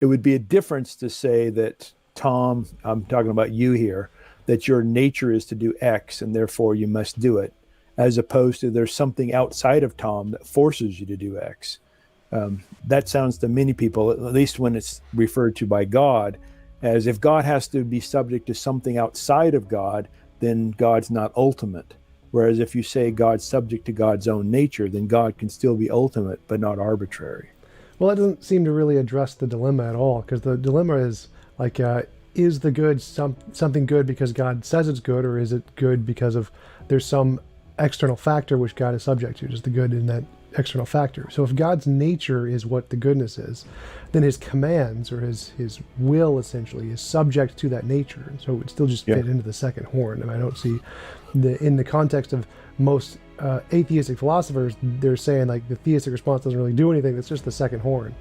it would be a difference to say that, Tom, I'm talking about you here, that your nature is to do X and therefore you must do it, as opposed to there's something outside of Tom that forces you to do X. That sounds to many people, at least when it's referred to by God, as if God has to be subject to something outside of God, then God's not ultimate. Whereas if you say God's subject to God's own nature, then God can still be ultimate, but not arbitrary. Well, it doesn't seem to really address the dilemma at all, because the dilemma is like, is the good something good because God says it's good, or is it good because of there's some external factor which God is subject to? Is the good in that external factor? So if God's nature is what the goodness is, then his commands, or his will essentially, is subject to that nature. And so it would still just fit into the second horn. And I don't see in the context of most atheistic philosophers, they're saying like the theistic response doesn't really do anything. It's just the second horn.